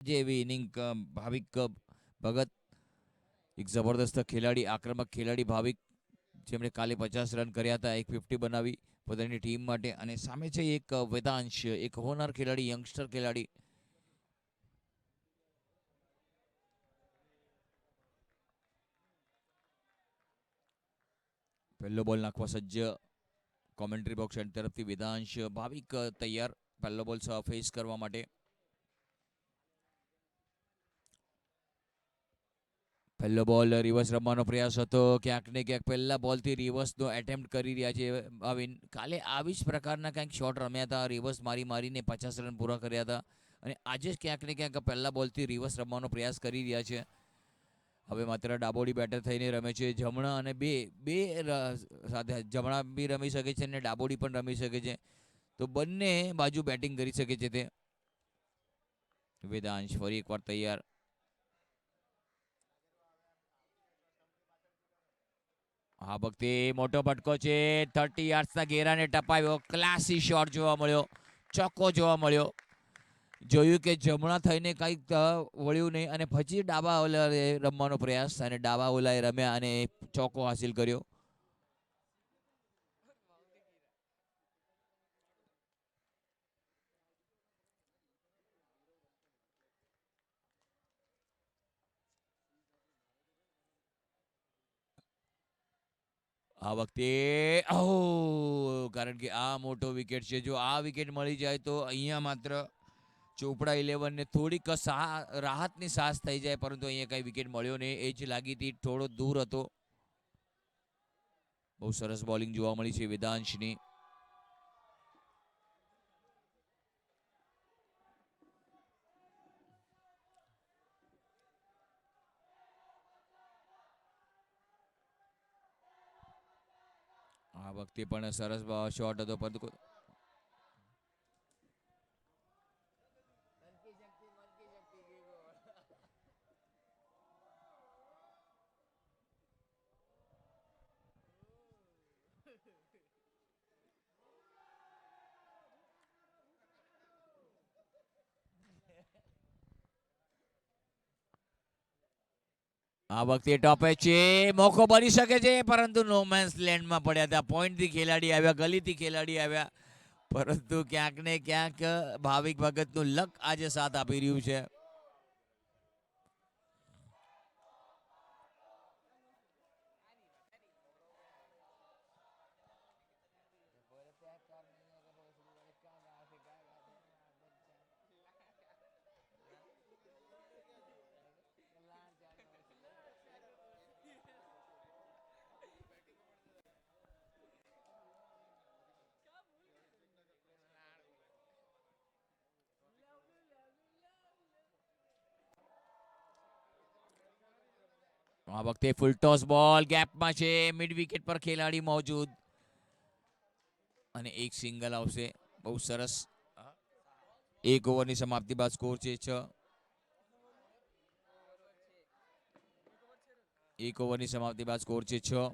જેવી ઇનિંગ ભાવિક ભગત એક જબરદસ્ત ખેલાડી, આક્રમક ખેલાડી ભાવિક, જેમણે કાલે 50 રન કર્યા હતા, એક 50 બનાવી પોતાની ટીમ માટે. અને સામે છે એક વેદાંશ, એક હોનાર ખેલાડી, યંગસ્ટર ખેલાડી. પહેલો બોલ નાખવા સજ્જ કોમેન્ટ્રી બોક્સ એન્ડ તરફથી વેદાંશ. ભાવિક તૈયાર પહેલો બોલ ફેસ કરવા માટે. પહેલો બોલ રિવર્સ રમવાનો પ્રયાસ હતો, ક્યાંક ને ક્યાંક પહેલા બોલથી રિવર્સનો એટેમ્પ્ટ કરી રહ્યા છે ભાવિન. કાલે આવી જ પ્રકારના કંઈક શોટ રમ્યા હતા, રિવર્સ મારીને 50 રન પૂરા કર્યા હતા. અને આજે જ ક્યાંક ને ક્યાંક પહેલા બોલથી રિવર્સ રમવાનો પ્રયાસ કરી રહ્યા છે. હવે માત્ર ડાબોડી બેટર થઈને રમે છે. જમણા અને બે બે સાથે જમણા બી રમી શકે છે અને ડાબોડી પણ રમી શકે છે. તો બંને બાજુ બેટિંગ કરી શકે છે તે. વેદાંશ ફરી એકવાર તૈયાર. આ વખતે મોટો ફટકો છે, 30 યાર્ડ્સના ઘેરાને ટપાવ્યો. ક્લાસી શોટ જોવા મળ્યો, ચોક્કો જોવા મળ્યો. જોયું કે જમણા થઈને કંઈક વળ્યું નહીં અને પછી ડાબા ઓલાએ રમવાનો પ્રયાસ અને ડાબા ઓલાએ રમ્યા અને ચોક્કો હાસિલ કર્યો. આ વખતે કારણ કે આ મોટો વિકેટ છે. જો આ વિકેટ મળી જાય તો અહીંયા માત્ર ચોપડા 11ને થોડીક રાહતની સાસ થઈ જાય, પરંતુ અહીંયા કઈ વિકેટ મળ્યો નહીં. એ જ લાગી હતી, થોડો દૂર હતો. બહુ સરસ બોલિંગ જોવા મળી છે વેદાંશની. આ વખતે પણ સરસ શોટ હતો, પરંતુ આ વખતે ટોપે છે, મોકો બની શકે છે, પરંતુ નો મેન્સ લેન્ડમાં પડ્યા હતા. પોઈન્ટથી ખેલાડી આવ્યા, ગલીથી ખેલાડી આવ્યા, પરંતુ ક્યાંક ને ક્યાંક ભાવિક ભગતનું લક આજે સાથ આપી રહ્યું છે. આ વખતે ફૂલ ટોસ બોલ ગેપમાં છે, મિડ વિકેટ પર ખેલાડી મોજૂદ અને એક સિંગલ આવશે. બહુ સરસ. એક ઓવરની સમાપ્તિ બાદ સ્કોર છે 6. એક ઓવરની સમાપ્તિ બાદ સ્કોર છે 6.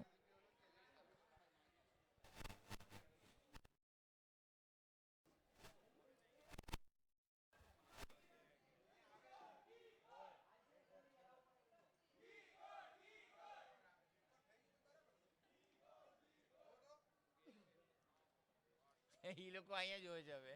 એ લોકો અહીંયા જોવે છે હવે.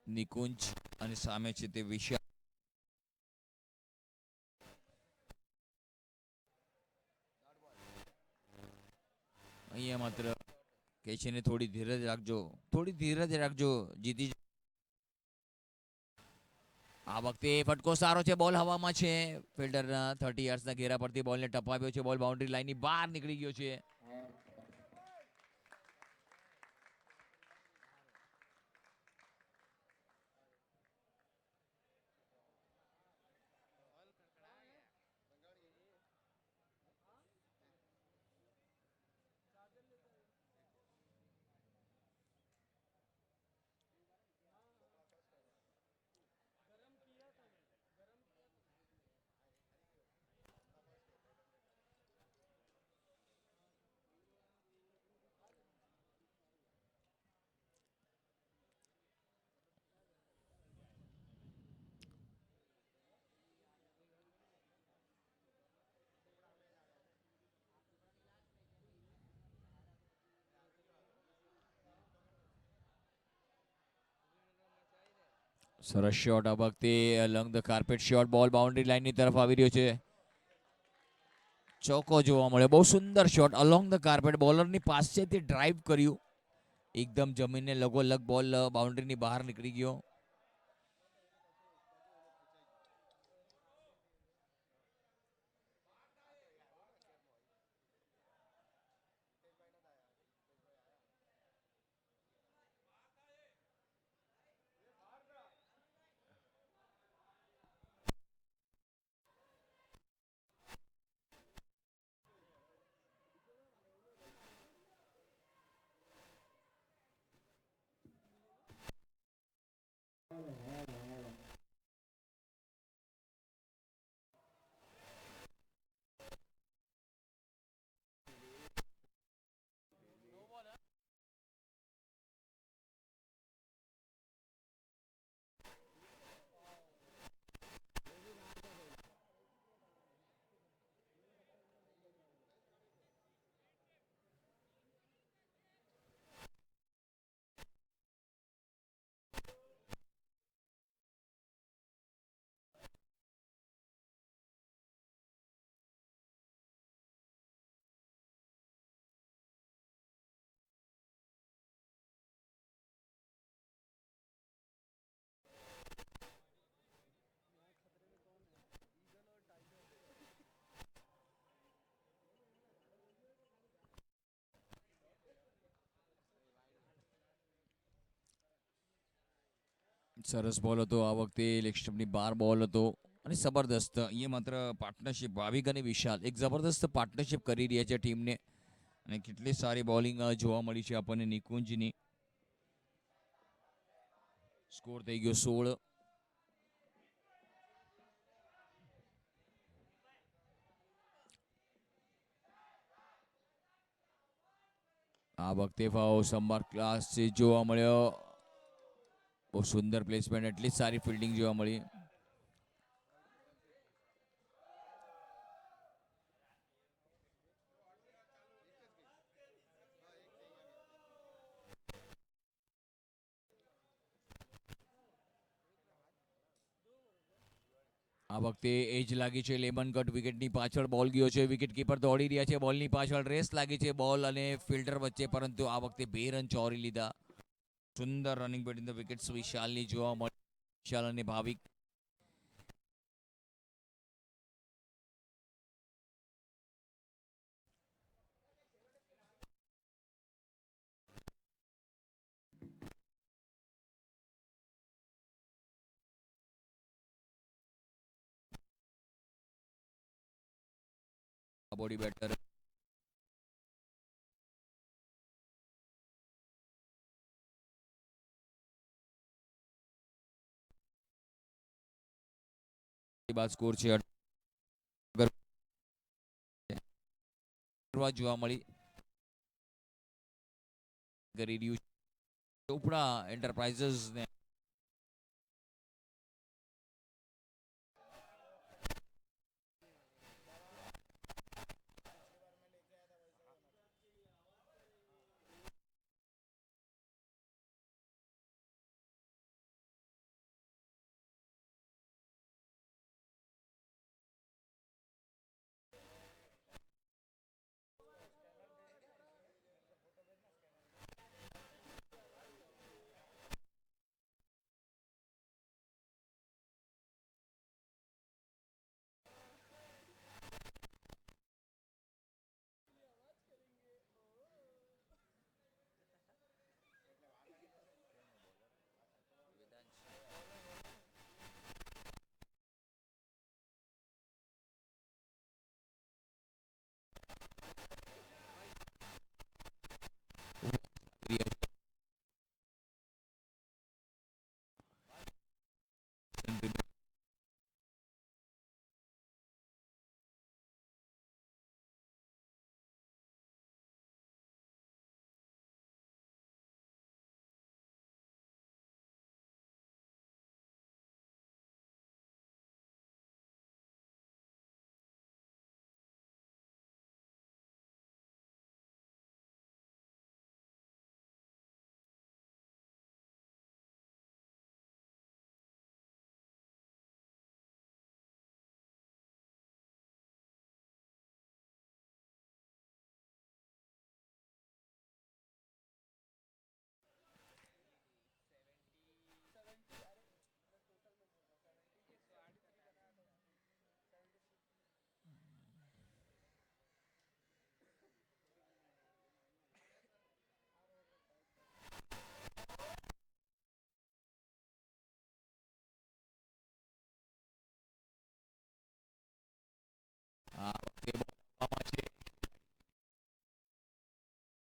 નિકુંજ અને સામે છે તે વિશાલ. અહીંયા માત્ર કે છે ને થોડી ધીરજ રાખજો, થોડી ધીરજ રાખજો, જીતી. આ વખતે ફટકો સારો છે, બોલ હવામાં છે. ફિલ્ડરના 30 યાર્ડ્સના ઘેરા પરથી બોલને ટપાવ્યો છે. બોલ બાઉન્ડ્રી લાઇનની બહાર નીકળી ગયો છે. સરસ શોટ આ વખતે અલોંગ ધ કાર્પેટ શોટ, બોલ બાઉન્ડ્રી લાઇનની તરફ આવી રહ્યો છે. ચોકો જોવા મળ્યો. બહુ સુંદર શોટ અલોંગ ધ કાર્પેટ, બોલરની પાસેથી ડ્રાઈવ કર્યું. એકદમ જમીનને લગોલગ બોલ બાઉન્ડ્રીની બહાર નીકળી ગયો. સરસ બોલ હતો આ વખતે, લેગ સ્ટમ્પની બહાર બોલ હતો અને જબરદસ્ત અહીંયા માત્ર પાર્ટનરશિપ ભાવિક અને વિશાલ એક જબરદસ્ત પાર્ટનરશિપ કરી રહ્યા છે ટીમને. અને કેટલી સારી બોલિંગ જોવા મળી છે આપણને નિકુંજની. સ્કોર થઈ ગયો 16. આ વખતે સંભાર ક્લાસ જોવા મળ્યો. બહુ સુંદર પ્લેસમેન્ટ, એટલી સારી ફિલ્ડિંગ જોવા મળી. આ વખતે એજ લાગી છે લેમન કટ વિકેટની પાછળ બોલ ગયો છે. વિકેટ કીપર દોડી રહ્યા છે બોલની પાછળ. રેસ લાગી છે બોલ અને ફિલ્ડર વચ્ચે, પરંતુ આ વખતે 2 રન ચોરી લીધા. સુંદર રનિંગ બેટિંગ ધ વિકેટ્સ વિશાલની જોવા મળી. વિશાલ અને ભાવિક. બોડી બેટર બાદ સ્કોર છે જોવા મળી કરી રહ્યું ચોપડા એન્ટરપ્રાઇઝીસ ને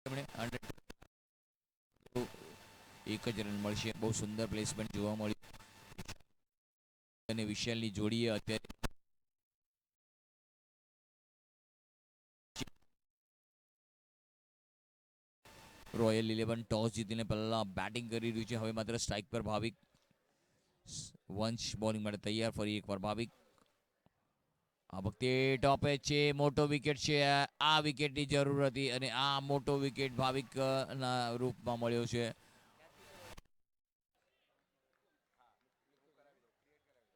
એમણે 100 એક જ રન મળશે. બહુ સુંદર પ્લેસમેન્ટ જોવા મળ્યું અને વિશાલની જોડીએ અત્યારે રોયલ 11 ટોસ જીતીને પહેલા બેટિંગ કરી રહ્યું છે. હવે માત્ર સ્ટ્રાઇક પર ભાવિક. વંશ બોલિંગ માટે તૈયાર. ફરી એકવાર ભાવિક. આ વખતે ટોપે છે. મોટો વિકેટ છે. આ વિકેટની જરૂર હતી અને આ મોટો વિકેટ ભાવિક ના રૂપમાં મળ્યો છે.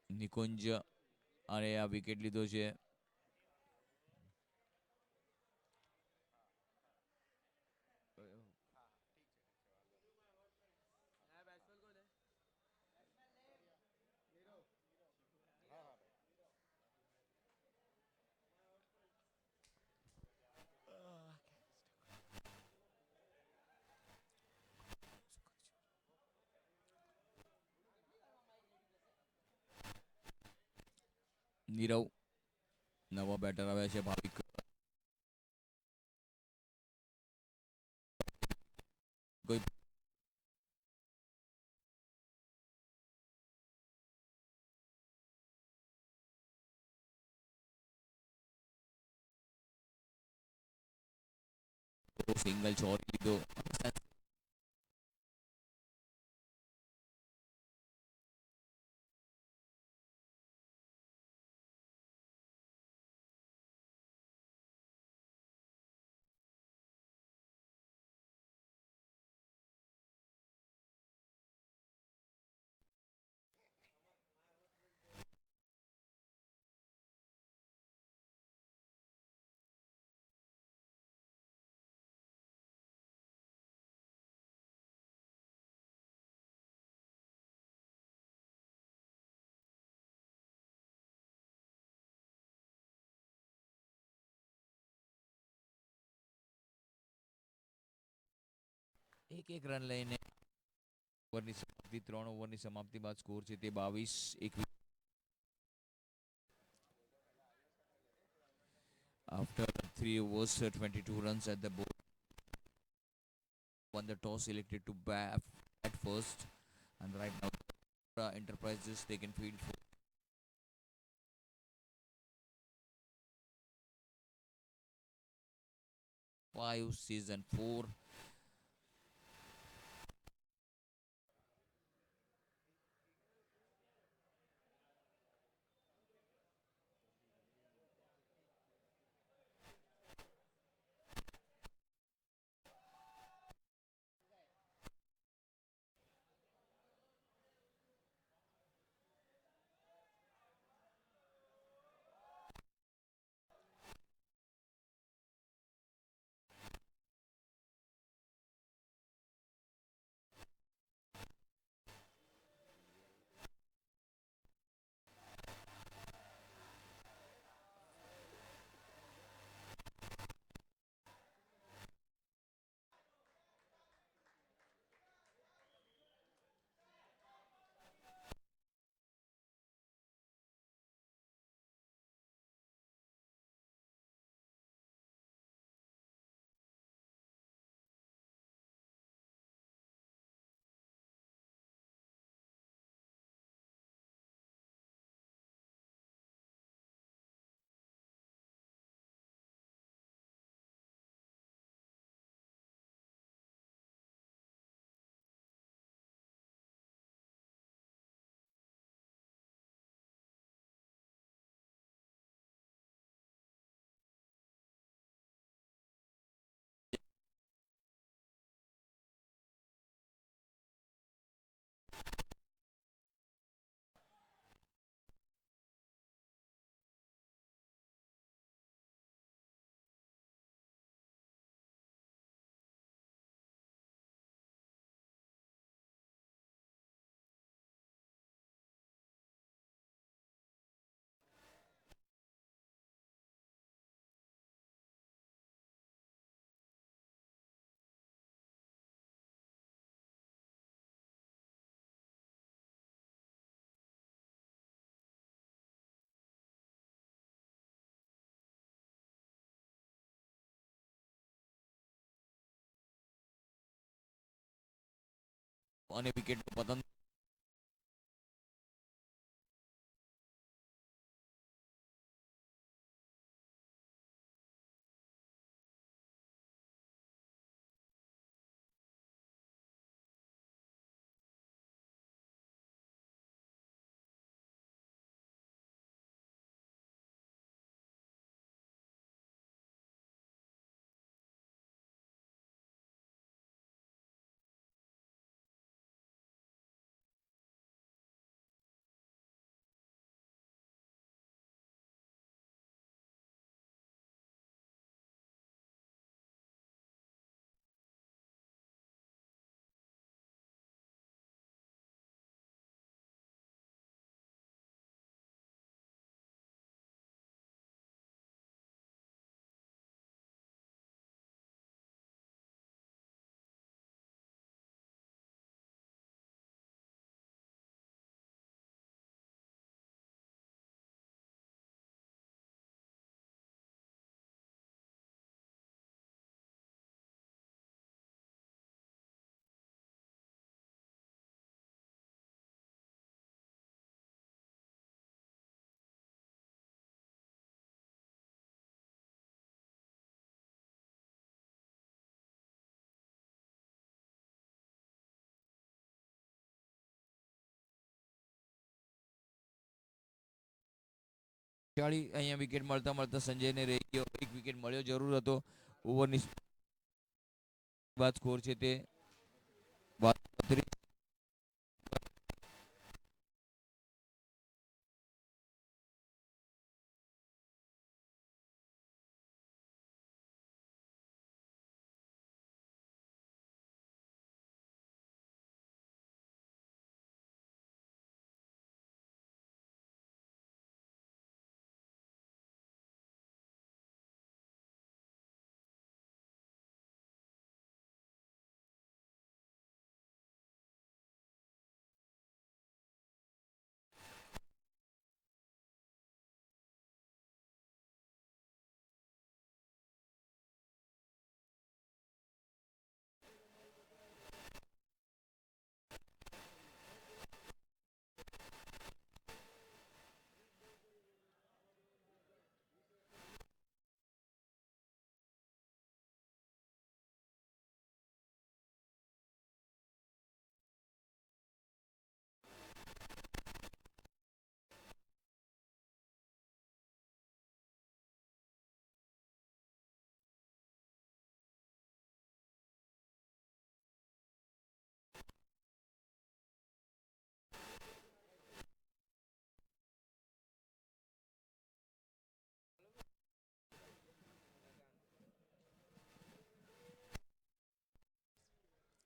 નિકુંજ અને આ વિકેટ લીધો છે. નીરવ નવા બેટર આવ્યા છે. ભાવિક કોઈ સિંગલ શોટ લીધો. એક રન લઈને ઓવરની સમાપ્તિ 3 ઓવરની સમાપ્તિ બાદ સ્કોર છે તે 22-21. After 3 overs, 22 runs at the board, won the toss, elected to bat at first, and right now Enterprises they can field for 5 season 4. અને વિકેટનું પતન. અહીંયા વિકેટ મળતા મળતા સંજયને રહી ગયો. એક વિકેટ મળ્યો જરૂર હતો. ઓવરની બાદ સ્કોર છે તે 32.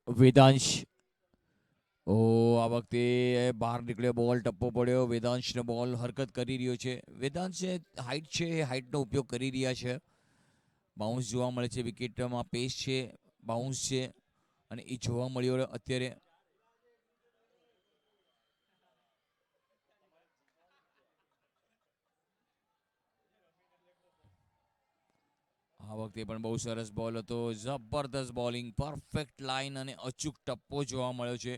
વેદાંશ. ઓ આ વખતે બહાર નીકળ્યો બોલ, ટપ્પો પડ્યો. વેદાંશનો બોલ હરકત કરી રહ્યો છે. વેદાંશે હાઇટ છે, એ હાઇટનો ઉપયોગ કરી રહ્યા છે. બાઉન્સ જોવા મળે છે. વિકેટમાં પેસ છે, બાઉન્સ છે અને એ જોવા મળ્યો અત્યારે. આ વખતે પણ બહુ સરસ બોલ હતો. જબરદસ્ત બોલિંગ, પરફેક્ટ લાઇન અને અચૂક ટપ્પો જોવા મળ્યો છે.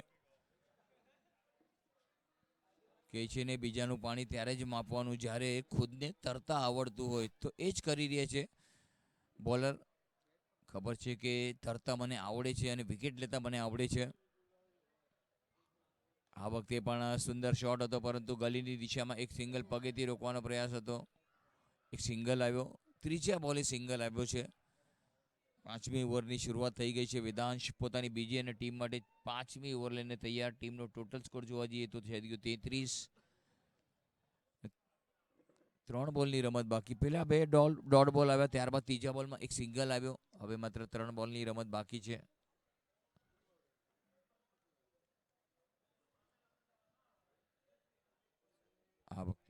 કે છે ને બીજાનું પાણી ત્યારે જ માપવાનું જ્યારે ખુદને તરતા આવડતું હોય, તો એ જ કરી રહ્યા છે બોલર. ખબર છે કે તરતા મને આવડે છે અને વિકેટ લેતા મને આવડે છે. આ વખતે પણ સુંદર શોટ હતો, પરંતુ ગલીની દિશામાં એક સિંગલ પગેથી રોકવાનો પ્રયાસ હતો. એક સિંગલ આવ્યો. ત્રીજા બોલે સિંગલ આવ્યો છે. 5મી ઓવરની શરૂઆત થઈ ગઈ છે. વેદાંશ પોતાની બીજી અને ટીમ માટે 5મી ઓવર લઈને તૈયાર. ટીમનો ટોટલ સ્કોર જોવા જઈએ તો થઈ ગયો 33. 3 બોલની રમત બાકી. પહેલા બે ડોટ બોલ આવ્યા, ત્યારબાદ ત્રીજા બોલમાં એક સિંગલ આવ્યો. હવે માત્ર 3 બોલની રમત બાકી છે. આ વખતે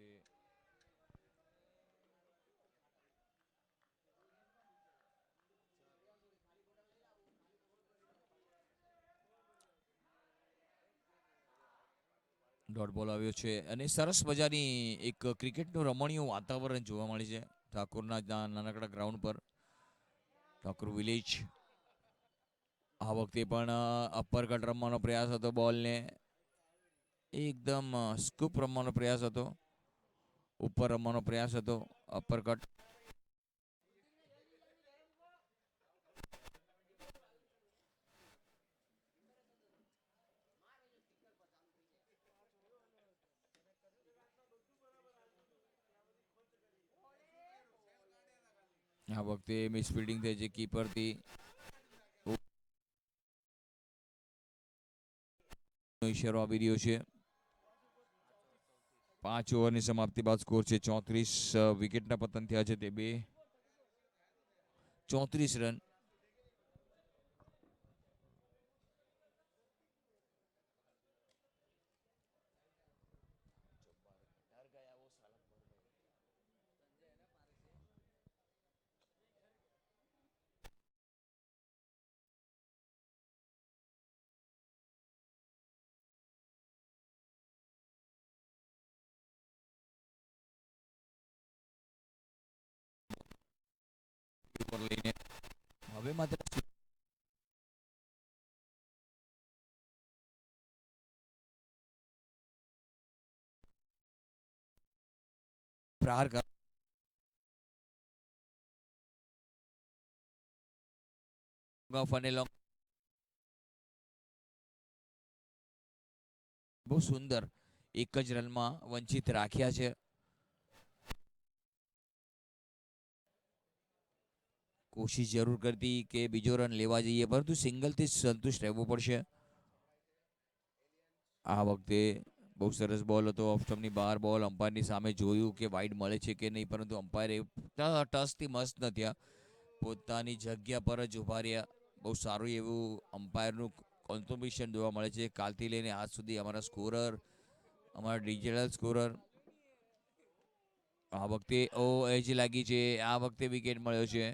ડોટ બોલ આવ્યો છે અને સરસ મજાની એક ક્રિકેટનું રમણીય વાતાવરણ જોવા મળે છે ઠાકોરના નાનકડા ગ્રાઉન્ડ પર, ઠાકોર વિલેજ. આ વખતે પણ અપર કટ રમવાનો પ્રયાસ હતો, બોલને એકદમ સ્કૂપ રમવાનો પ્રયાસ હતો, ઉપર રમવાનો પ્રયાસ હતો, અપર કટ. આ વખતે મિસ ફિલ્ડિંગ થઈ છે કીપરથી. ઇશારો આવી રહ્યો છે. 5 ઓવરની સમાપ્તિ બાદ સ્કોર છે 34. વિકેટના પતન થયા છે તે 34 રન. લઈને હવે માત્ર પ્રહાર ફનેલો બહુ સુંદર એક જ રનમાં વંચિત રાખ્યા છે. કોશિશ જરૂર કરતી કે બીજો રન લેવા જઈએ, પરંતુ સિંગલથી જ સંતુષ્ટ રહેવું પડશે. આ વખતે બહુ સરસ બોલ હતો, ઓફ સ્ટમ્પની બહાર બોલ. અમ્પાયરની સામે જોયું કે વાઇડ મળે છે કે નહીં, પરંતુ અમ્પાયર ટસથી મસ્ત નથી, પોતાની જગ્યા પર જ ઉભા રહ્યા. બહુ સારું એવું અમ્પાયરનું કોન્ટ્રીબ્યુશન જોવા મળે છે કાલથી લઈને આજ સુધી. અમારા સ્કોરર, અમારા ડિજિટલ સ્કોરર આ વખતે એજ લાગી છે. આ વખતે વિકેટ મળ્યો છે.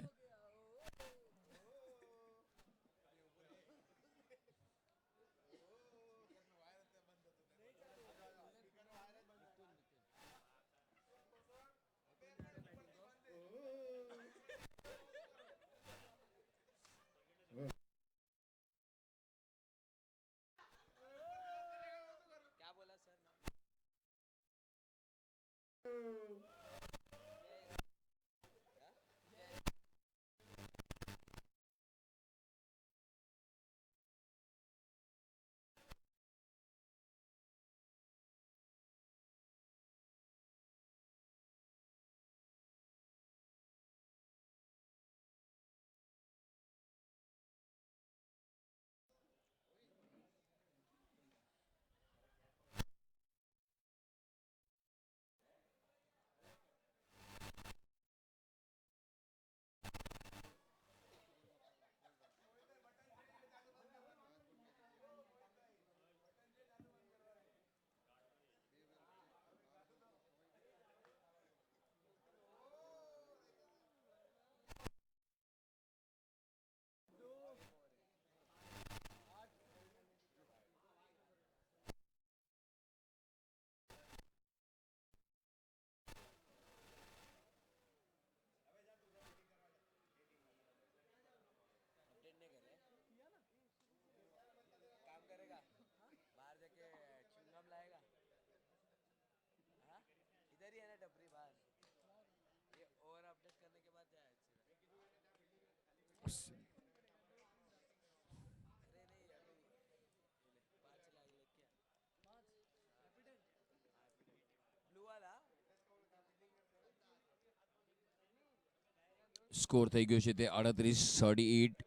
સ્કોર થઈ ગયો છે તે 38-38.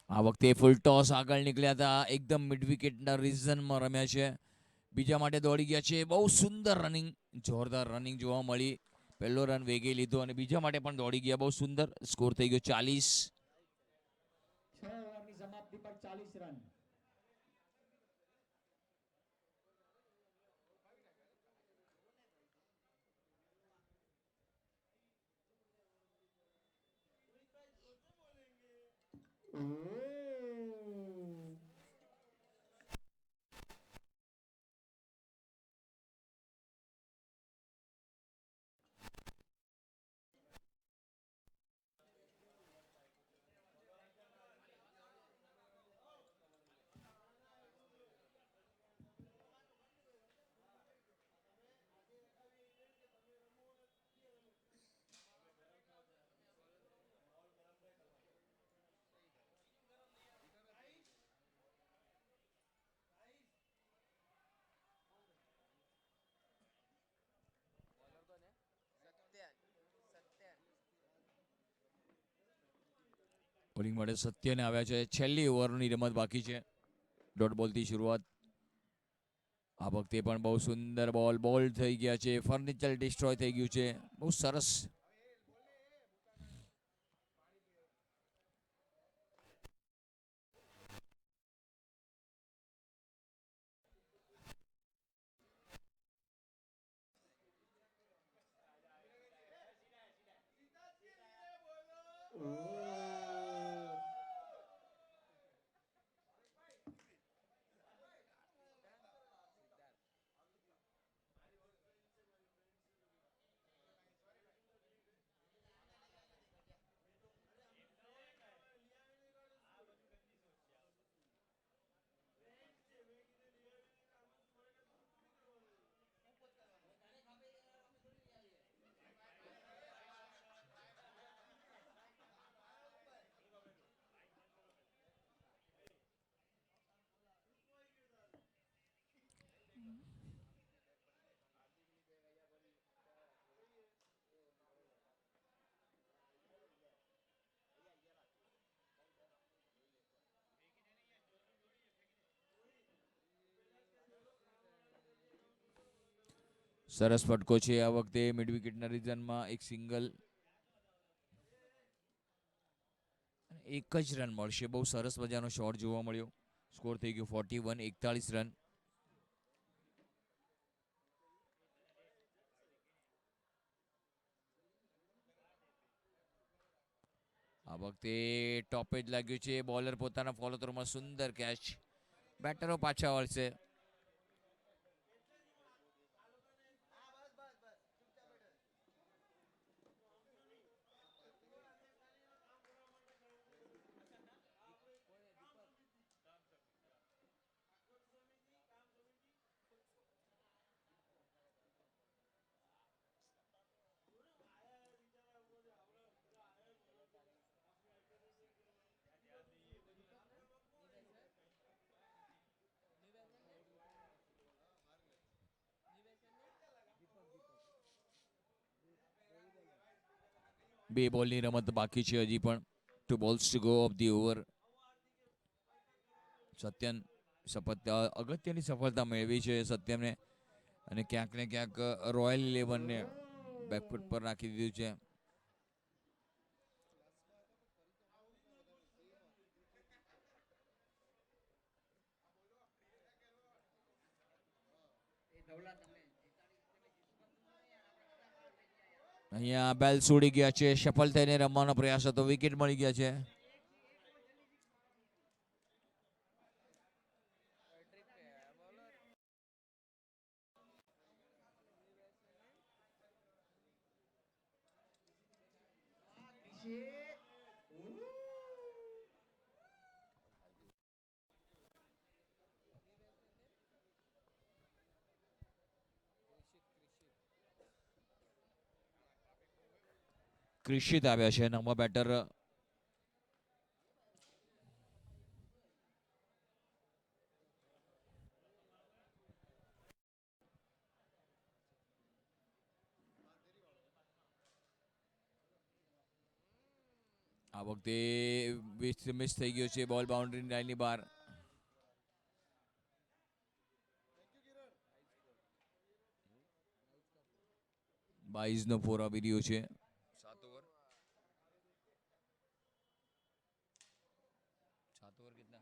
આ વખતે ફૂલ ટોસ આગળ નીકળ્યા હતા, એકદમ મિડ વિકેટના રીઝનમાં રમ્યા છે. બીજા માટે દોડી ગયા છે. બહુ સુંદર રનિંગ, જોરદાર રનિંગ જોવા મળી. પહેલો રન વેગે લીધો અને બીજા માટે પણ દોડી ગયા. બહુ સુંદર સ્કોર થઈ ગયો 40. 6 ઓવરની સમાપ્તિ પર 40 રન. બોલિંગ માટે સત્યને આવ્યા છે. છેલ્લી ઓવરની રમત બાકી છે. ડોટ બોલથી શરૂઆત. આ વખતે પણ બહુ સુંદર બોલ થઈ ગયા છે. ફર્નિચર ડિસ્ટ્રોય થઈ ગયું છે. બહુ સરસ. સરસ ફટકો છે આ વખતે મિડ વિકેટના રીઝનમાં. એક સિંગલ, એક જ રન મળશે. બહુ સરસ મજાનો શોટ જોવા મળ્યો. સ્કોર થઈ ગયો 41, 41 રન. આ વખતે ટોપે જ લાગ્યું છે. બોલર પોતાના ફોલો થ્રુમાં સુંદર કેચ. બેટરો પાછા વળશે. બે બોલની રમત બાકી છે હજી પણ. 2 balls to go of the over. Satyan અગત્યની સફળતા મેળવી છે સત્યમને, અને ક્યાંક ને ક્યાંક રોયલ ઇલેવનને બેકફૂટ પર રાખી દીધું છે. અહીંયા બેલ્સ ઉડી ગયા છે. સફળ થઈને રમવાનો પ્રયાસ હતો. વિકેટ મળી ગયા છે. ક્રિશિત આવ્યા છે નવા બેટર. આ વખતે મિસ થઈ ગયો છે. બોલ બાઉન્ડ્રી લાઈનની બહાર. બાઈઝનો ફોર આવી રહ્યો છે. 7 ઓવર. 7 ઓવર કિતના?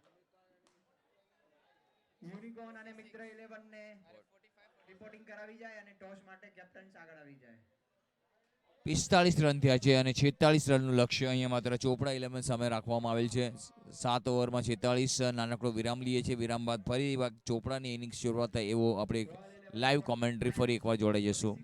યુનિકોર્ન અને મિત્ર 11 ને રિપોર્ટિંગ કરાવી જાય અને ટોસ માટે કેપ્ટન્સ આગળ આવી જાય. 45 રન થયા છે અને 46 રનનું લક્ષ્ય અહીંયા માત્ર ચોપડા 11 સામે રાખવામાં આવેલ છે. 7 ઓવરમાં 46. નાનકડો વિરામ લઈએ છીએ. વિરામ બાદ ફરી ચોપડાની ઇનિંગ્સ શરૂઆત થાય એવો આપણે લાઈવ કોમેન્ટ્રી ફરી એકવાર જોડાઈ જશું.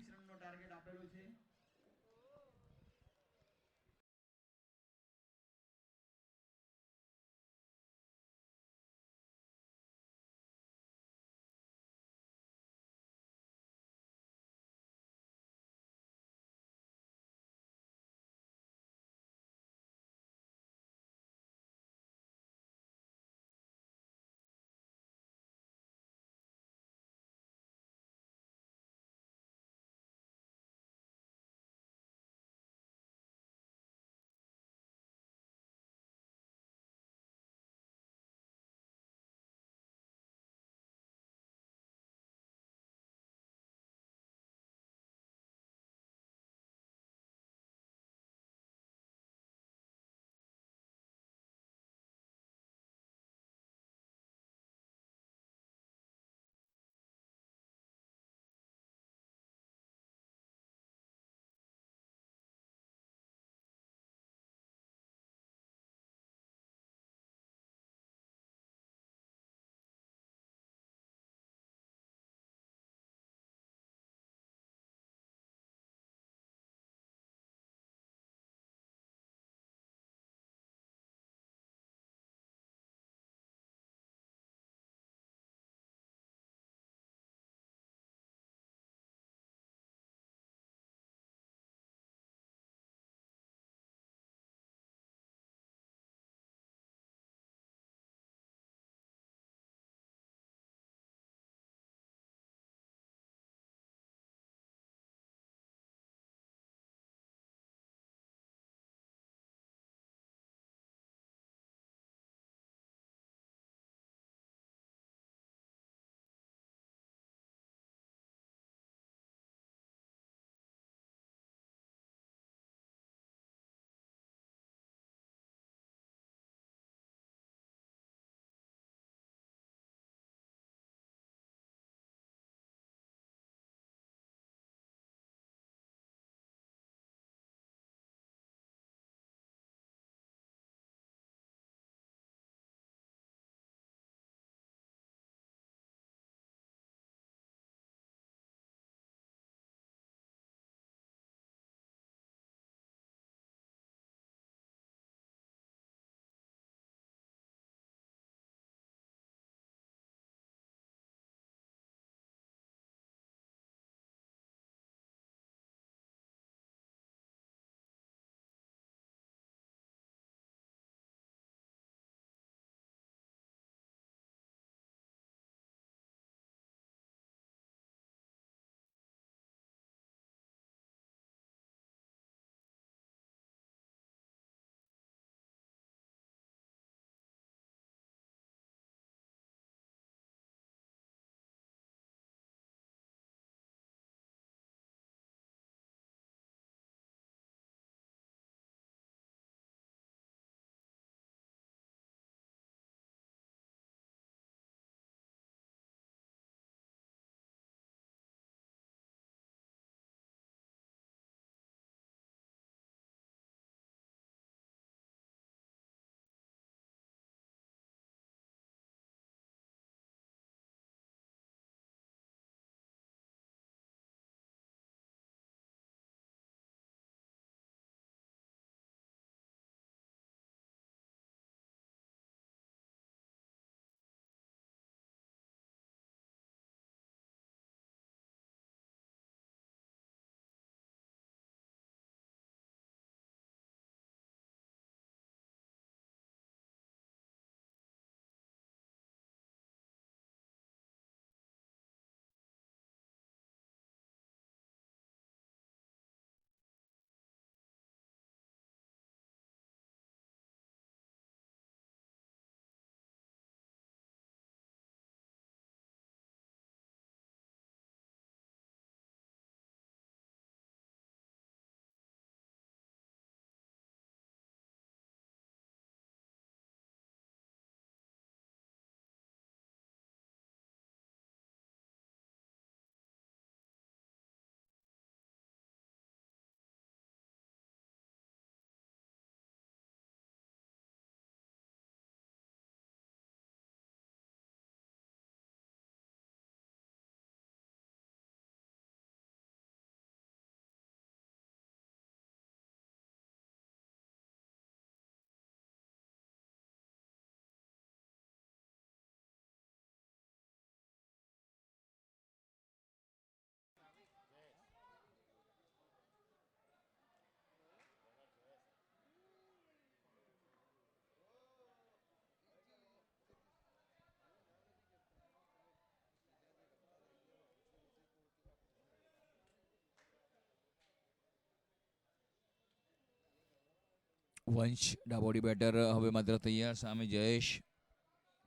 વંશ ડાબોડી બેટર હવે માત્ર તૈયાર. સામે જયેશ.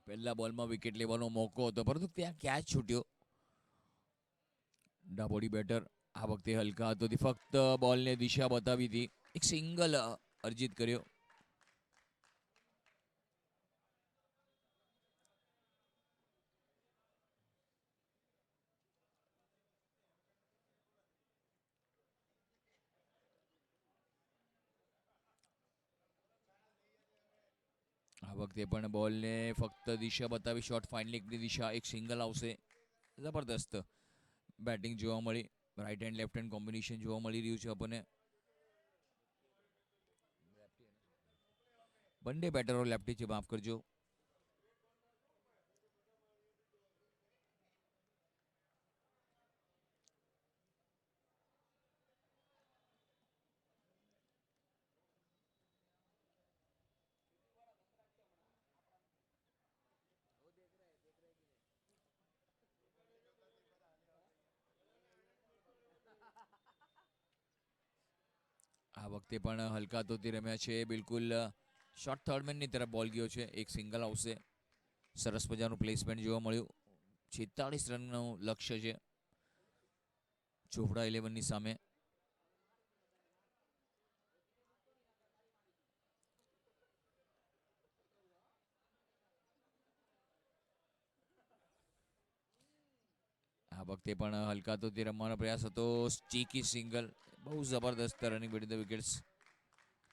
પહેલા બોલમાં વિકેટ લેવાનો મોકો હતો પરંતુ ત્યાં કેચ છૂટ્યો. ડાબોડી બેટર આ વખતે હલકા હાથોથી ફક્ત બોલને દિશા બતાવી હતી. એક સિંગલ અર્જિત કર્યો. આ વખતે પણ બોલને ફક્ત દિશા બતાવી. શોર્ટ ફાઇન લેગની દિશા. એક સિંગલ આવશે. જબરદસ્ત બેટિંગ જોવા મળી. Right hand left hand combination જોવા મળી રહ્યું છે આપણને. બંને બેટરો લેફ્ટી છે, માફ કરજો. આ વખતે પણ હલકા હાથોથી રમ્યા છે. બિલકુલ શોર્ટ થર્ડમેનની તરફ બોલ ગયો છે. એક સિંગલ આવશે. સરસ મજાનું પ્લેસમેન્ટ જોવા મળ્યું. 46 રનનું લક્ષ્ય છે ચોપડા 11ની સામે. આ વખતે પણ હલકા હાથોથી રમવાનો પ્રયાસ હતો. ચીકી સિંગલ. બહુ જબરદસ્ત running between the wickets.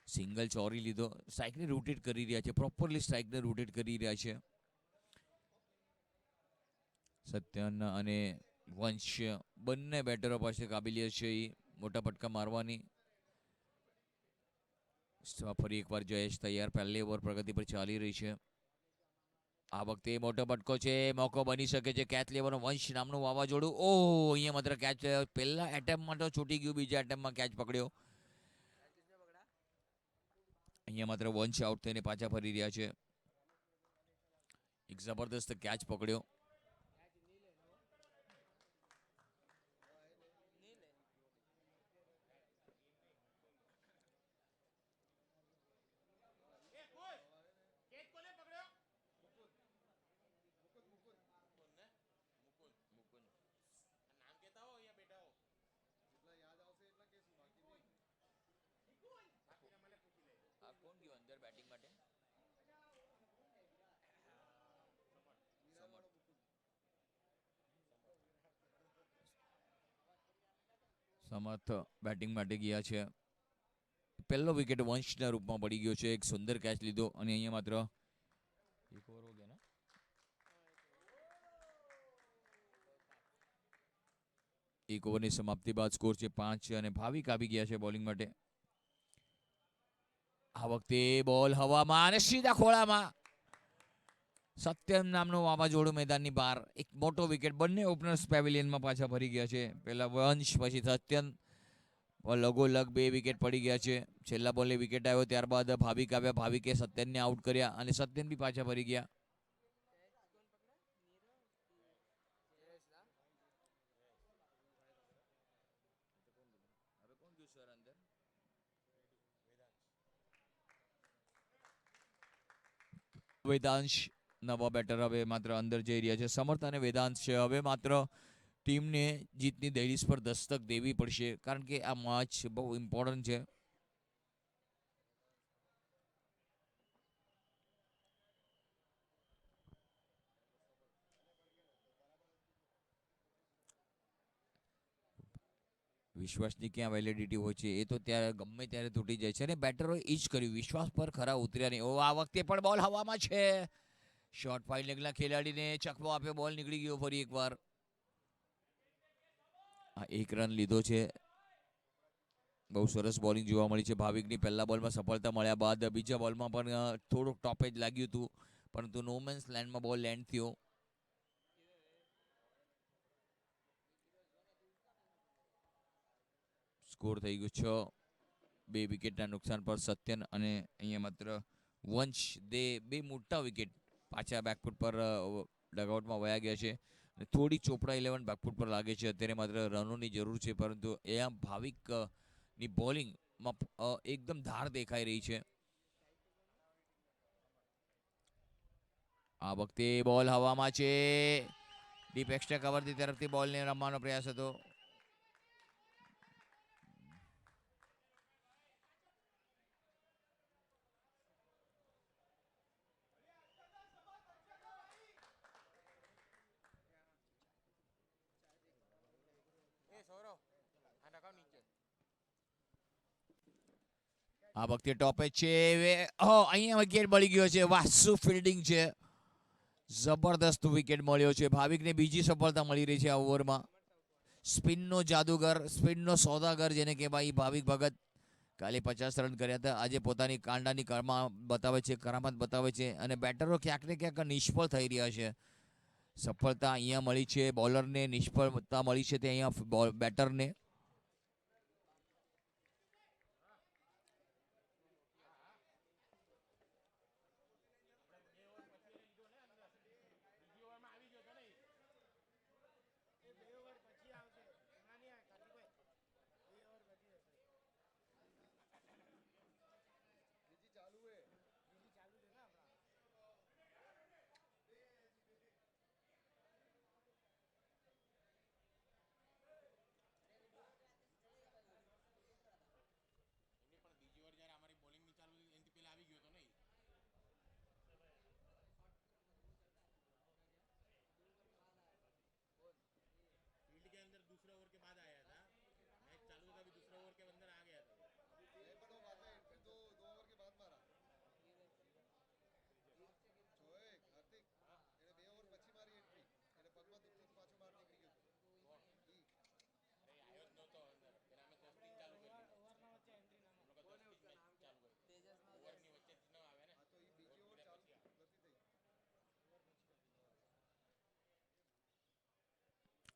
Single ચોરી લીધો. સ્ટ્રાઇકને રોટેટ કરી રહ્યા છે. પ્રોપરલી સ્ટ્રાઇકને રોટેટ કરી રહ્યા છે સત્યન અને વંશ. બંને બેટરો પાસે કાબિલિયત છે એ મોટા ફટકા મારવાની. ફરી એકવાર જયેશ તૈયાર. પહેલી ઓવર પ્રગતિ પર ચાલી રહી છે. આ વખતે મોટો ફટકો છે. મોકો બની શકે છે કેચ લેવાનો. વંશ નામનું વાવાઝોડું. ઓહ, અહીંયા માત્ર કેચ. પહેલા એટેમ્પમાં તો છૂટી ગયું, બીજા એટેમ્પમાં કેચ પકડ્યો. અહીંયા માત્ર વંશ આઉટ થઈને પાછા ફરી રહ્યા છે. એક જબરદસ્ત કેચ પકડ્યો. કોણ ગયું અંદર બેટિંગ માટે? સમર્થ બેટિંગ માટે ગયા છે. પહેલો વિકેટ વંશના રૂપમાં પડી ગયો છે. એક સુંદર કેચ લીધો અને અહીંયા માત્ર એક ઓવર હો ગયા ના. એક ઓવરની સમાપ્તિ બાદ સ્કોર છે 5 અને ભાવિક આવી ગયા છે બોલિંગ માટે. આ વખતે બોલ હવામાં અને સીધા ખોળામાં. સત્યમ નામનું વાવાઝોડું મેદાનની બહાર. એક મોટો વિકેટ. બંને ઓપનર્સ પેવિલિયનમાં પાછા ફરી ગયા છે. પહેલા વંશ, પછી સત્યન. લગોલગ 2 વિકેટ પડી ગયા છે. છેલ્લા બોલે વિકેટ આવ્યો ત્યારબાદ ભાવિક આવ્યા. ભાવિકે સત્યનને આઉટ કર્યા અને સત્યન બી પાછા ફરી ગયા. વેદાંશ નવા બેટર હવે માત્ર અંદર જઈ રહ્યા છે. સમર્થ અને વેદાંશ છે. હવે માત્ર ટીમને જીતની દહેલીજ પર દસ્તક દેવી પડશે કારણ કે આ મેચ બહુ ઇમ્પોર્ટન્ટ છે. વિશ્વાસની ક્યાં વેલિડિટી હોય છે એ તો ત્યારે ગમે ત્યારે તૂટી જાય છે અને બેટરોએ એ જ કર્યું. વિશ્વાસ પર ખરા ઉતર્યા નહીં. ઓ, આ વખતે પણ બોલ હવામાં છે. શોર્ટ ફાઇન લેગના ખેલાડીને ચકવો આપ્યો. બોલ નીકળી ગયો ફરી એકવાર. આ 1 રન લીધો છે. બહુ સરસ બોલિંગ જોવા મળી છે ભાવિકની. પહેલા બોલમાં સફળતા મળ્યા બાદ બીજા બોલમાં પણ થોડુંક ટોપેજ લાગ્યું હતું પરંતુ નો મેન્સ લેન્ડમાં બોલ લેન્ડ થયો. સ્કોર થઈ ગયો 6. 2 વિકેટના નુકસાન પર સત્યન અને અહીંયા માત્ર વંશ બે મોટા વિકેટ પાછા બેકફૂટ પર ડગઆઉટમાં વયા ગયા છે. થોડી ચોપડા 11 બેકફૂટ પર લાગે છે. અત્યારે માત્ર રનોની જરૂર છે પરંતુ અહીંયા ભાવિકની બોલિંગમાં એકદમ ધાર દેખાઈ રહી છે. આ વખતે બોલ હવામાં છે. ડીપ એક્સ્ટ્રા કવરની તરફથી બોલને રમવાનો પ્રયાસ હતો. આ વખતે ટોપે છે. અહીંયા વિકેટ મળી ગયો છે. વાહ શું ફિલ્ડિંગ છે. જબરદસ્ત વિકેટ મળ્યો છે. ભાવિકને બીજી સફળતા મળી રહી છે આ ઓવરમાં. સ્પિનનો જાદુગર, સ્પિનનો સોદાગર જેને કહેવાય ભાવિક ભગત કાલે 50 રન કર્યા હતા. આજે પોતાની કાંડાની કરામત બતાવે છે અને બેટરો ક્યાંક ને ક્યાંક નિષ્ફળ થઈ રહ્યા છે. સફળતા અહીંયા મળી છે બોલરને, નિષ્ફળતા મળી છે તે અહીંયા બેટરને.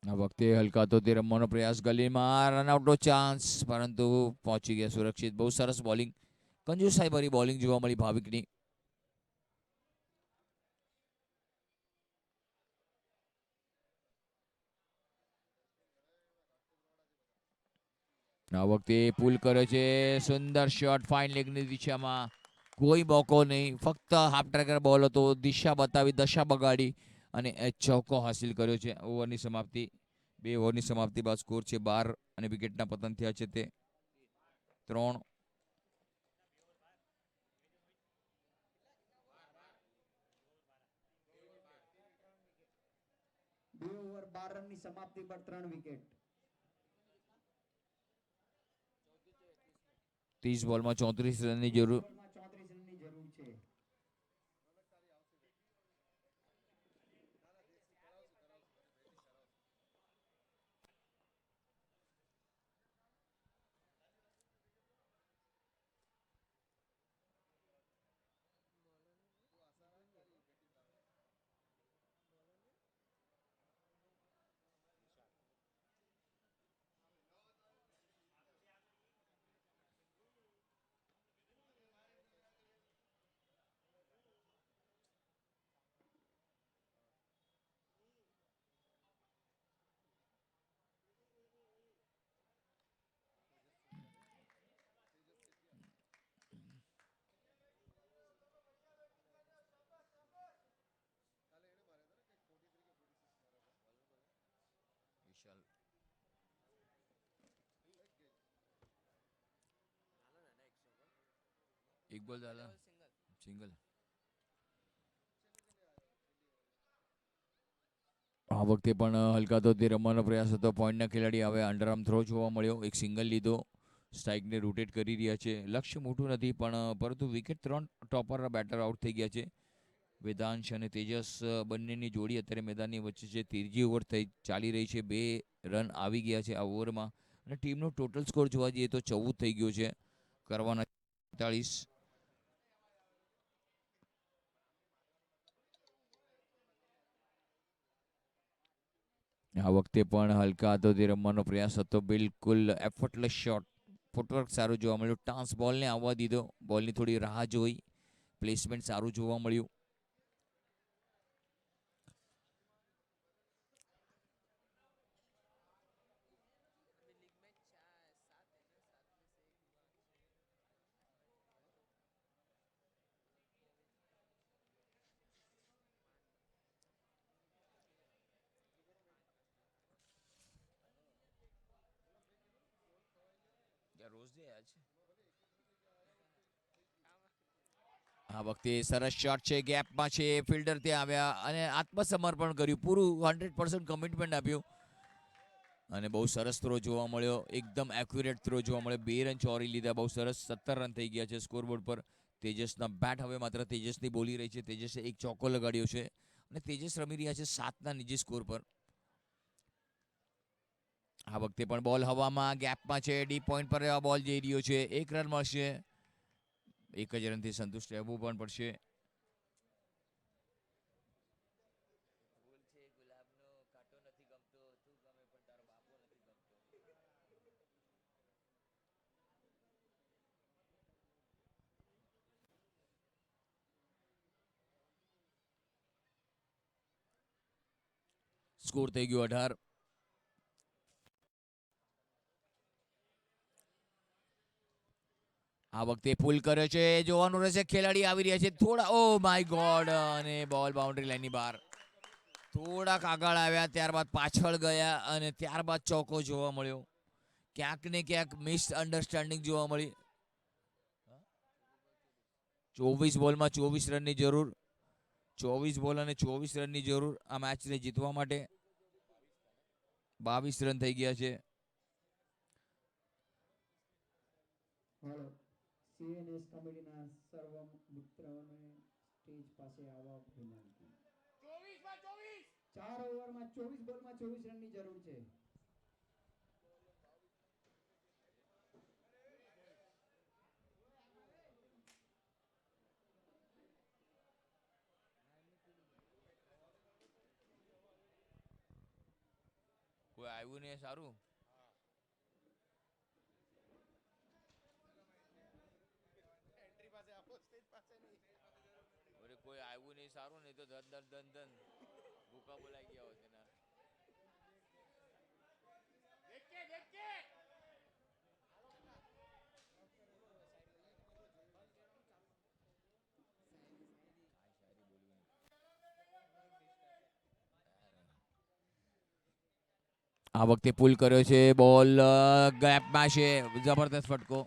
આ વખતે હલકાતોથી રમવાનો પ્રયાસ, ગલીમાં રનઆઉટનો ચાન્સ, પરંતુ પહોંચી ગયા સુરક્ષિત. બહુ સરસ બોલિંગ, કંજુસાઈ ભરી બોલિંગ જોવા મળી ભાવિકની. આ વખતે પુલ કર્યો છે. સુંદર શોટ ફાઇન લેગની દિશામાં. કોઈ મોકો નહીં, ફક્ત હાફ ટ્રેકર બોલ હતો. દિશા બતાવી, દશા બગાડી અને ચોકો હાસિલ કર્યો છે. ઓવરની સમાપ્તિ, 2 ઓવરની સમાપ્તિ બાદ સ્કોર છે 12 અને વિકેટના પતન થયા છે તે 3. 2 ઓવર 12 રનની સમાપ્તિ પર 3 વિકેટ. 30 બોલમાં 34 રનની જરૂર. બોલમાં 34 રનની જરૂર છે. एक बॉल डाला, सिंगल. આ વખતે પણ હલકાતોથી રમવાનો પ્રયાસ હતો. પોઈન્ટના ખેલાડી હવે અંડરઆર્મ થ્રો જોવા મળ્યો. એક સિંગલ લીધો. સ્ટ્રાઇકને રોટેટ કરી રહ્યા છે. લક્ષ્ય મોટું નથી પણ પરંતુ વિકેટ 3 ટોપર બેટર આઉટ થઈ ગયા છે. વેદાંશ અને તેજસ બંનેની જોડી અત્યારે મેદાનની વચ્ચે છે. ત્રીજી ઓવર ચાલી રહી છે. 2 રન આવી ગયા છે આ ઓવરમાં અને ટીમનો ટોટલ સ્કોર જોવા જઈએ તો 14 થઈ ગયો છે. કરવાના 43. આ વખતે પણ હલકા હાથોથી રમવાનો પ્રયાસ હતો. બિલકુલ એફર્ટલેસ શોટ, ફૂટવર્ક સારું જોવા મળ્યું. ટાન્સ બોલને આવવા દીધો, બોલની થોડી રાહ જોઈ, પ્લેસમેન્ટ સારું જોવા મળ્યું. આ વખતે સરસ શોટ છે, ગેપમાં છે, ફિલ્ડર ત્યાં આવ્યા અને આત્મસમર્પણ કર્યું, પૂરું 100% કમિટમેન્ટ આપ્યું અને બહુ સરસ થ્રો જોવા મળ્યો, એકદમ એક્યુરેટ થ્રો જોવા મળ્યો. 2 રન ચોરી લીધા, બહુ સરસ. 17 રન થઈ ગયા છે સ્કોરબોર્ડ પર. તેજસના બેટ હવે માત્ર તેજસની બોલી રહી છે. તેજસે એક ચોક્કો લગાડ્યો છે અને તેજસ રમી રહ્યા છે 7ના નિજી સ્કોર પર. આ વખતે પણ બોલ હવામાં, ગેપમાં છે, ડીપ પોઈન્ટ પર બોલ જઈ રહ્યો છે. 1 રન મળશે. 1 જ રનથી સંતુષ્ટ રહેવું પણ પડશે. સ્કોર થઈ ગયો 18. આ વખતે પુલ કર્યો છે, જોવાનું રહેશે. ખેલાડી આવી રહ્યા છે થોડા, ઓ માય ગોડ, અને બોલ બાઉન્ડ્રી લાઈનની બહાર. થોડાક આગળ આવ્યા, ત્યારબાદ પાછળ ગયા અને ત્યારબાદ ચોકો જોવા મળ્યો. ક્યાંક ને ક્યાંક મિસઅન્ડરસ્ટેન્ડિંગ જોવા મળી. 24 બોલમાં 24 રનની જરૂર. 24 બોલ અને 24 રનની જરૂર આ મેચને જીતવા માટે. 22 રન થઈ ગયા છે. હાલો, સીએનએસ કમિટીના સર્વ મિત્રોને સ્ટેજ પાસે આવવા વિનંતી. 4 ઓવરમાં 24 બોલમાં 24 રનની જરૂર છે. કોઈ આવ્યું ને સારું. કોઈ આવ્યું નહીં સારું, નહીં તો ધન ભૂકા બોલાઈ ગયા હોત એના. આ વખતે પુલ કર્યો છે, બોલ ગેપમાં છે, જબરદસ્ત ફટકો.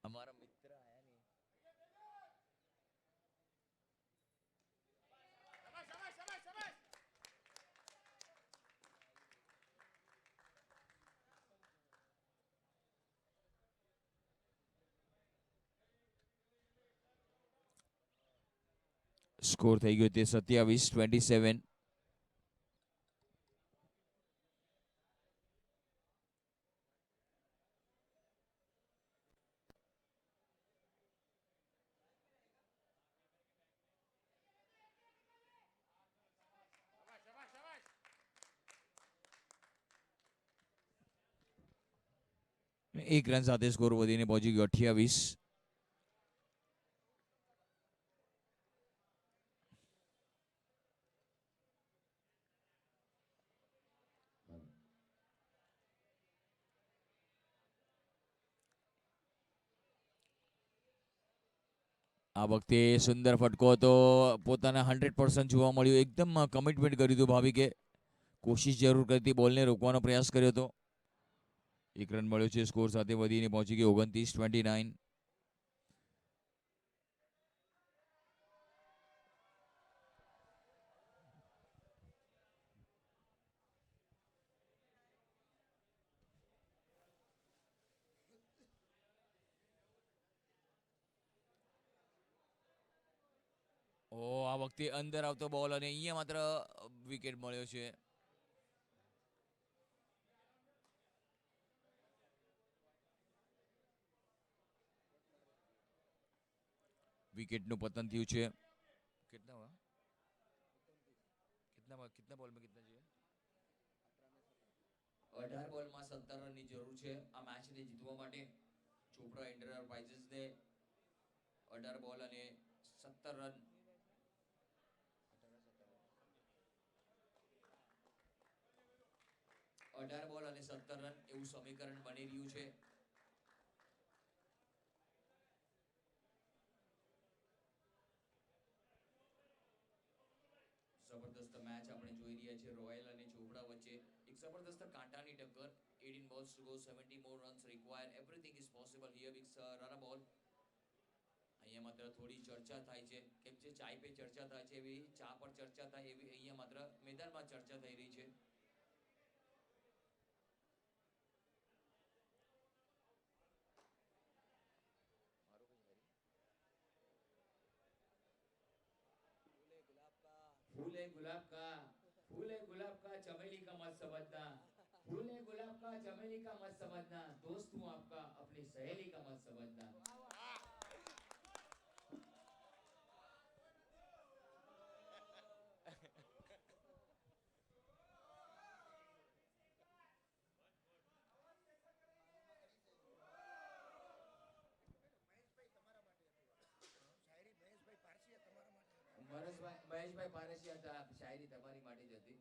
અમારા મિત્ર આયા ને. સ્કોર થઈ ગયો તે 27-27. એક રન સાથે સ્કોર વધીને પહોંચી ગયો 28. આ વખતે સુંદર ફટકો હતો, પોતાના 100% જોવા મળ્યું, એકદમ કમિટમેન્ટ કર્યું હતું ભાવિકે. કોશિશ જરૂર કરી હતી, બોલને રોકવાનો પ્રયાસ કર્યો હતો. 1 રન મળ્યો છે, સ્કોર સાથે વધીને પહોંચી ગયો 29-29. આ વખતે અંદર આવતો બોલ અને અહીંયા માત્ર વિકેટ મળ્યો છે. विकेट નું પતન થયું છે. कितना हुआ? कितना बॉल में कितना चाहिए? 18 બોલમાં 17 રનની જરૂર છે આ મેચને જીતવા માટે. ચોપડા એન્ટરપ્રાઇઝિસને 18 બોલ અને 17 રન. 18 બોલ અને 17 રન એવું સમીકરણ બની રહ્યું છે. જબરદસ્ત મેચ આપણે જોઈ રહ્યા છીએ રોયલ અને ચોપડા વચ્ચે. એક જબરદસ્ત કાંટાની ટક્કર. 18 balls to go, 70 more runs required. Everything is possible here with run a ball. અહીંયા માત્ર થોડી ચર્ચા થાય છે કેમ કે ચાય પે ચર્ચા થાય છે એવી ચા પર ચર્ચા થાય એવી અહીંયા માત્ર મેદાનમાં ચર્ચા થઈ રહી છે. फूले गुलाब का फूले गुलाब का चमेली का मत समझना. फूले गुलाब का चमेली का मत समझना. दोस्त हूँ आपका अपनी सहेली का मत समझना. મહેશભાઈ પારસિયા હતા શાયરી તમારી માટે જ હતી.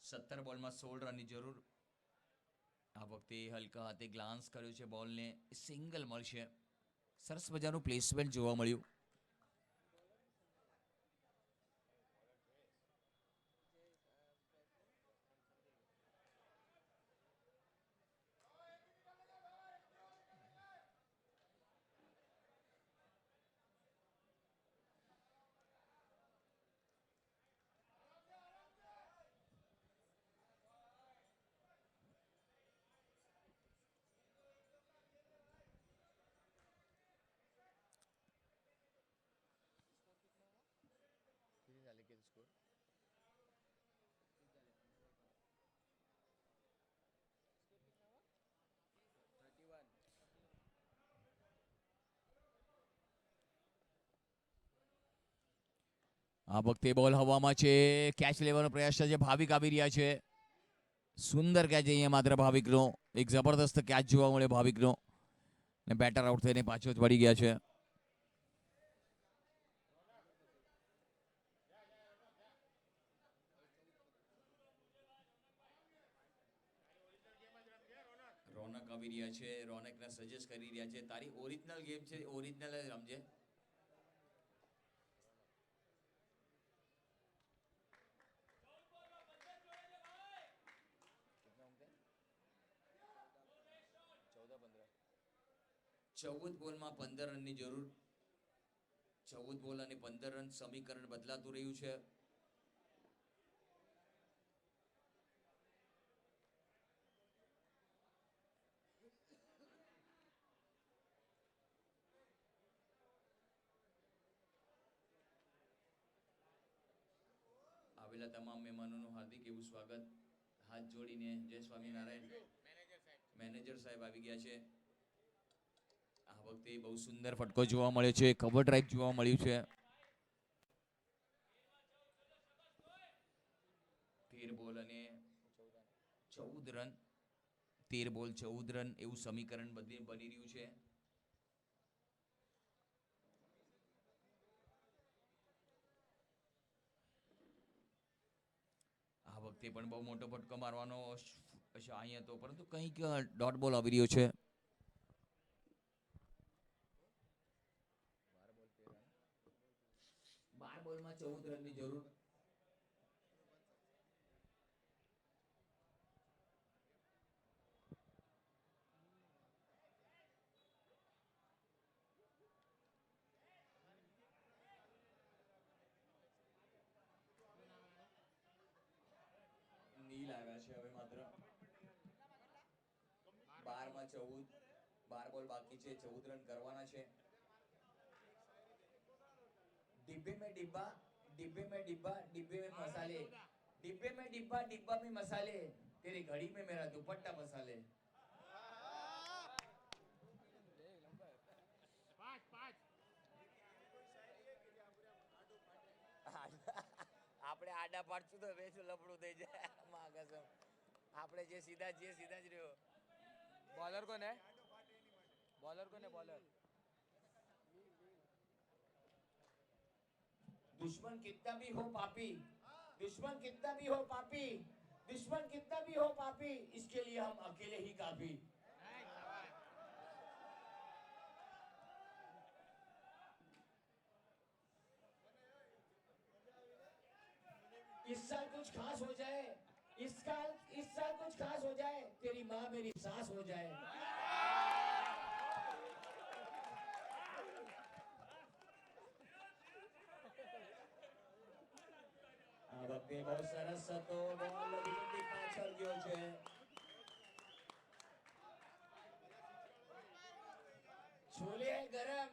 સત્તર બોલમાં 16 રનની જરૂર. આ વખતે હલકા હાથે ગ્લાન્સ કર્યો છે બોલને. સિંગલ મળશે. સરસ મજાનું પ્લેસમેન્ટ જોવા મળ્યું. આ વખતે બોલ હવામાં છે. કેચ લેવાનો પ્રયાસ છે. ભાવિક આવી રહ્યા છે. સુંદર કેચ અહીંયા માત્ર ભાવિકનો. એક જબરદસ્ત કેચ જોવા મળે ભાવિકનો. ને બેટર આઉટ થઈને પાછો જ વળી ગયા છે. રોનક આવી રહ્યા છે. રોનકને સજેસ્ટ કરી રહ્યા છે તારી ઓરિજિનલ ગેમ છે ઓરિજિનલ રમજે. ચૌદ બોલમાં 15 રનની જરૂર. 14 બોલ અને 15 રન સમીકરણ બદલાતું રહ્યું છે. આવેલા તમામ મહેમાનોનું હાર્દિક એવું સ્વાગત. હાથ જોડીને જય સ્વામિનારાયણ. મેનેજર સાહેબ આવી ગયા છે. આ વખતે બહુ સુંદર ફટકો જોવા મળ્યો છે. કવર ડ્રાઈવ જોવા મળ્યું છે. 13 બોલ અને 14 રન. 13 બોલ 14 રન એવું સમીકરણ બની રહ્યું છે. આ વખતે પણ બહુ મોટો ફટકો મારવાનો અહીંયા તો પરંતુ કંઈક ડોટ બોલ આવી રહ્યો છે. બોલમાં 14 રનની જરૂર. નીલ આવ્યા છે હવે માત્ર 12 માં 14. 12 બોલ બાકી છે, 14 રન કરવાના છે. डिब्बे में डिब्बा, डिब्बे में डिब्बा, डिब्बे में मसाले, डिब्बे में डिब्बा, डिब्बा में मसाले, तेरी घड़ी में मेरा दुपट्टा मसाले. આપણે આડા પાડશું તો વેચું લપડું થઈ જાય. માં કસમ આપણે જે સીધા જ રહ્યો. बॉलर कौन है? बॉलर कौन है? बॉलर दुश्मन कितना भी हो पापी, दुश्मन कितना भी हो पापी, दुश्मन कितना भी हो पापी, इसके लिए हम अकेले ही काफी. इस साल कुछ खास हो जाए, इस साल कुछ खास हो जाए, तेरी माँ मेरी सास हो जाए. આ વખતે બહુ સરસ હતો બોલ, વિકેટની પાછળ ગયો છે. छोले है गरम,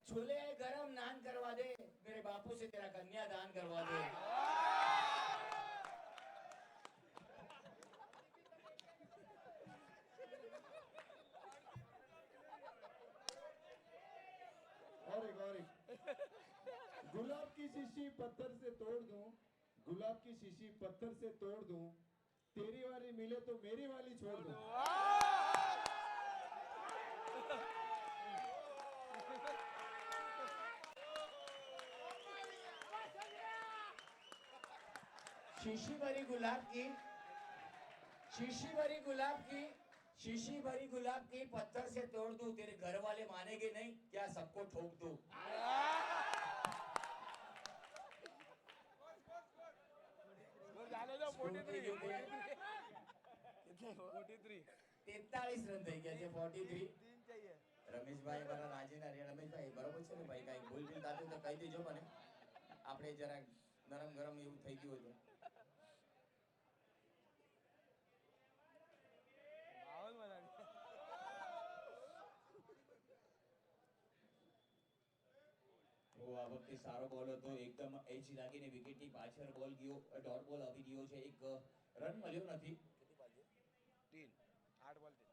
छोले है गरम, नान करवा दे, मेरे बापू से तेरा कन्यादान करवा दे. और गुलाब की शीशी पत्थर से तोड़ दूं, गुलाब की शीशी पत्थर से तोड़ दूं, तेरी वाली मिले तो मेरी वाली छोड़ दूं. शीशी भरी गुलाब की, शीशी भरी गुलाब की, शीशी भरी गुलाब की पत्थर से तोड़ दूं, तेरे घर वाले मानेंगे नहीं क्या सबको ठोक दूं. जाने दो. 43 43 રન થઈ ગયા છે. 43. तीन चाहिए. રમેશભાઈ મારા રાજીના રે. રમેશભાઈ બરોબર છે ને ભાઈ? કાંઈ ભૂલ થતી તો કહી દેજો મને, આપણે જરા નરમ ગરમ એવું થઈ ગયું હતું. माहौल बना दिया. આ વખતે સારો બોલ હતો, એકદમ એજ લાગીને વિકેટની પાછળ બોલ ગયો, ડોટ બોલ આવી ગયો છે. એક રન મળ્યો નથી. 3 8 बॉल 3.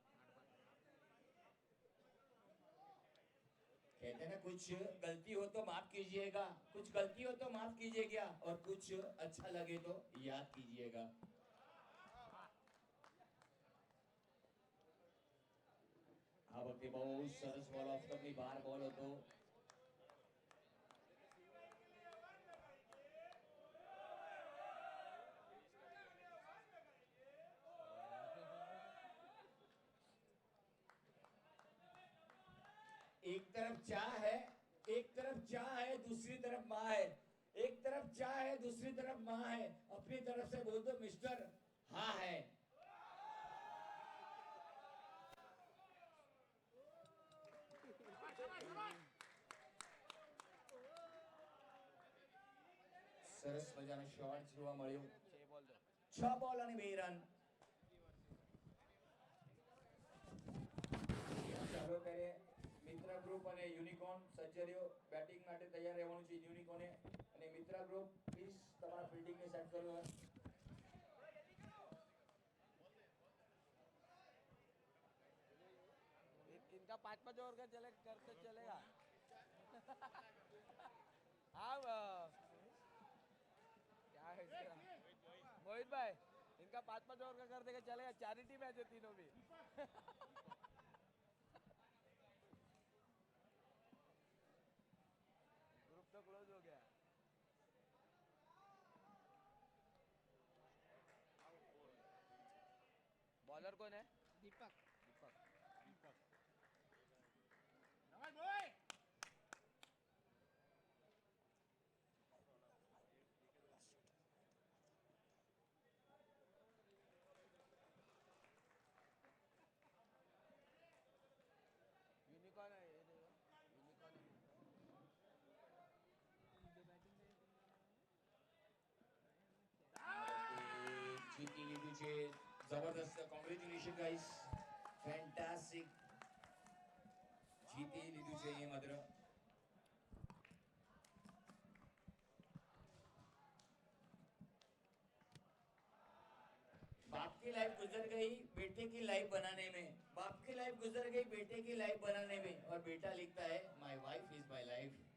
कहते हैं ना कुछ गलती हो तो माफ कीजिएगा, कुछ गलती हो तो माफ कीजिएगा, और कुछ अच्छा लगे तो याद कीजिएगा. આ વખતે બહુ સરસ બોલ, ઓફ સ્ટમ્પની બહાર બોલ હતો. एक तरफ चाह है, एक तरफ चाह है, दूसरी तरफ माँ है. एक तरफ चाह है, दूसरी तरफ माँ है. अपनी तरफ से बोल दो मिस्टर हाँ है. સરસ મજાનો શોટ જોવા મળ્યો. 6 बॉल 2. 6 બોલ અને 2 રન. ચાલો ત્યારે મિત્ર ગ્રુપ અને યુનિકોર્ન સજ્જરીઓ બેટિંગ માટે તૈયાર રહેવાનું છે. યુનિકોર્ને અને મિત્ર ગ્રુપ પ્લીઝ તમારા ફિલ્ડિંગને સેટ કરો. इनका 5 ओवर का करते चलेगा. हाँ क्या है इसका? मोहित भाई इनका 5 ओवर का कर देगा चलेगा. चैरिटी मैच है तीनों भी. ग्रुप तो क्लोज हो गया. बॉलर कौन है? Deepak. Deepak. Congratulation guys, fantastic. જીતી લીધું છે એ માત્ર. बाप की लाइफ गुजर गई बेटे की लाइफ बनाने में, बाप की लाइफ गुजर गई बेटे की लाइफ बनाने में, और बेटा लिखता है my wife is my life.